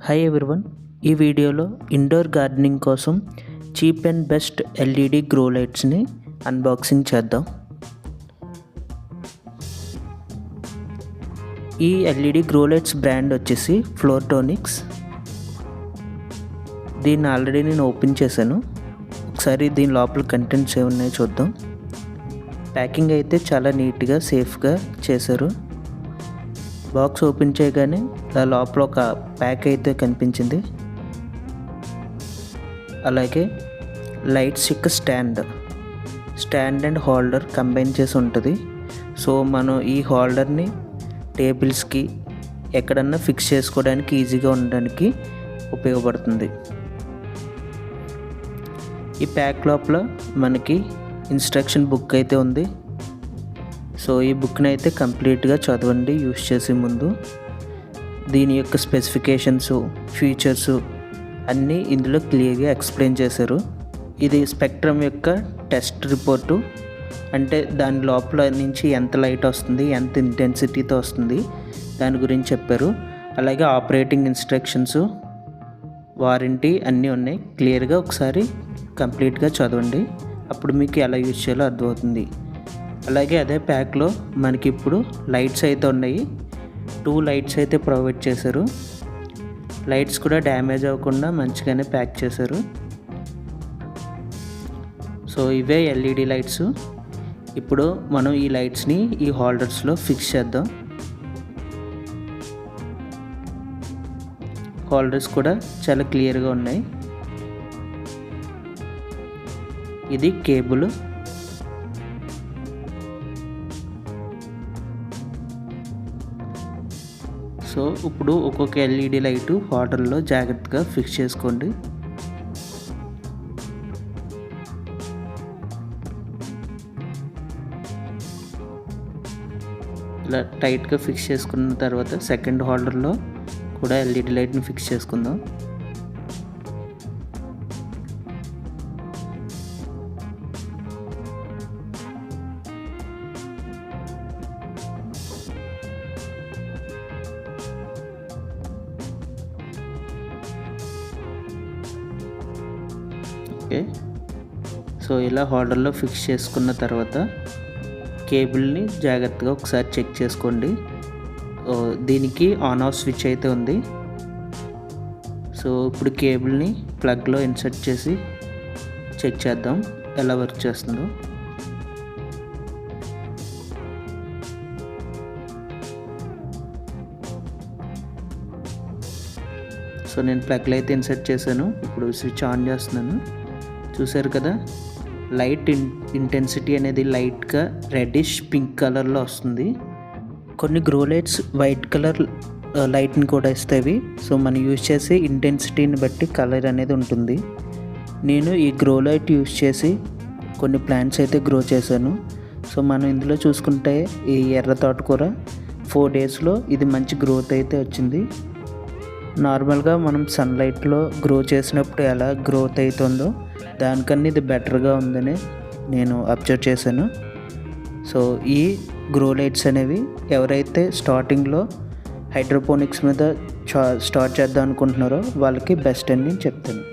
Hi everyone, ఈ వీడియోలో indoor gardening కోసం cheap and best LED grow లైట్స్ని అన్బాక్సింగ్ చేద్దాం. ఈ ఎల్ఈడి గ్రో లైట్స్ బ్రాండ్ వచ్చేసి ఫ్లోర్టోనిక్స్. దీన్ని ఆల్రెడీ నేను ఓపెన్ చేశాను. ఒకసారి దీని లోపల కంటెంట్స్ ఏమున్నాయో చూద్దాం. ప్యాకింగ్ అయితే చాలా నీట్గా సేఫ్గా చేశారు. బాక్స్ ఓపెన్ చేయగానే దాని లోపల ఒక ప్యాక్ అయితే కనిపించింది. అలాగే లైట్స్ యొక్క స్టాండ్ అండ్ హోల్డర్ కంబైన్ చేసి ఉంటుంది. సో మనం ఈ హోల్డర్ని టేబుల్స్కి ఎక్కడన్నా ఫిక్స్ చేసుకోవడానికి ఈజీగా ఉండడానికి ఉపయోగపడుతుంది. ఈ ప్యాక్ లోపల మనకి ఇన్స్ట్రక్షన్ బుక్ అయితే ఉంది. సో ఈ బుక్ని అయితే కంప్లీట్గా చదవండి యూస్ చేసే ముందు. దీని యొక్క స్పెసిఫికేషన్స్, ఫీచర్స్ అన్నీ ఇందులో క్లియర్గా ఎక్స్ప్లెయిన్ చేశారు. ఇది స్పెక్ట్రమ్ యొక్క టెస్ట్ రిపోర్టు, అంటే దాని లోపల నుంచి ఎంత లైట్ వస్తుంది, ఎంత ఇంటెన్సిటీతో వస్తుంది దాని గురించి చెప్పారు. అలాగే ఆపరేటింగ్ ఇన్స్ట్రక్షన్స్, వారంటీ అన్నీ ఉన్నాయి. క్లియర్గా ఒకసారి కంప్లీట్గా చదవండి, అప్పుడు మీకు ఎలా యూజ్ చేయాలో అర్థమవుతుంది. అలాగే అదే ప్యాక్లో మనకి ఇప్పుడు లైట్స్ అయితే ఉన్నాయి. 2 లైట్స్ అయితే ప్రొవైడ్ చేశారు. లైట్స్ కూడా డ్యామేజ్ అవ్వకుండా మంచిగానే ప్యాక్ చేశారు. సో ఇవే ఎల్ఈడి లైట్స్. ఇప్పుడు మనం ఈ లైట్స్ని ఈ హోల్డర్స్లో ఫిక్స్ చేద్దాం. హోల్డర్స్ కూడా చాలా క్లియర్గా ఉన్నాయి. ఇది కేబుల్. సో ఇప్పుడు ఒక్కొక్క ఎల్ఈడి లైటు హోల్డర్లో జాగ్రత్తగా ఫిక్స్ చేసుకోండి. ఇలా టైట్గా ఫిక్స్ చేసుకున్న తర్వాత సెకండ్ హోల్డర్లో కూడా ఎల్ఈడి లైట్ని ఫిక్స్ చేసుకుందాం. ఓకే, సో ఇలా హోల్డర్లో ఫిక్స్ చేసుకున్న తర్వాత కేబుల్ని జాగ్రత్తగా ఒకసారి చెక్ చేసుకోండి. దీనికి ఆన్ ఆఫ్ స్విచ్ అయితే ఉంది. సో ఇప్పుడు కేబుల్ని ప్లగ్లో ఇన్సర్ట్ చేసి చెక్ చేద్దాం ఎలా వర్క్ చేస్తుందో. సో నేను ప్లగ్లో అయితే ఇన్సర్ట్ చేశాను. ఇప్పుడు స్విచ్ ఆన్ చేస్తున్నాను. చూసారు కదా, లైట్ ఇంటెన్సిటీ అనేది లైట్గా రెడ్డిష్ పింక్ కలర్లో వస్తుంది. కొన్ని గ్రో లైట్స్ వైట్ కలర్ లైట్ని కూడా ఇస్తాయి. సో మనం యూజ్ చేసే ఇంటెన్సిటీని బట్టి కలర్ అనేది ఉంటుంది. నేను ఈ గ్రో లైట్ యూజ్ చేసి కొన్ని ప్లాంట్స్ అయితే గ్రో చేశాను. సో మనం ఇందులో చూసుకుంటే ఈ ఎర్ర తోటకూర 4 డేస్లో ఇది మంచి గ్రోత్ అయితే వచ్చింది. నార్మల్గా మనం సన్లైట్లో గ్రో చేసినప్పుడు ఎలా గ్రోత్ అవుతుందో దానికన్నా ఇది బెటర్గా ఉందని నేను అబ్జర్వ్ చేశాను. సో ఈ గ్రో లైట్స్ అనేవి ఎవరైతే స్టార్టింగ్లో హైడ్రోపోనిక్స్ మీద స్టార్ట్ చేద్దాం అనుకుంటున్నారో వాళ్ళకి బెస్ట్ అని నేను చెప్తాను.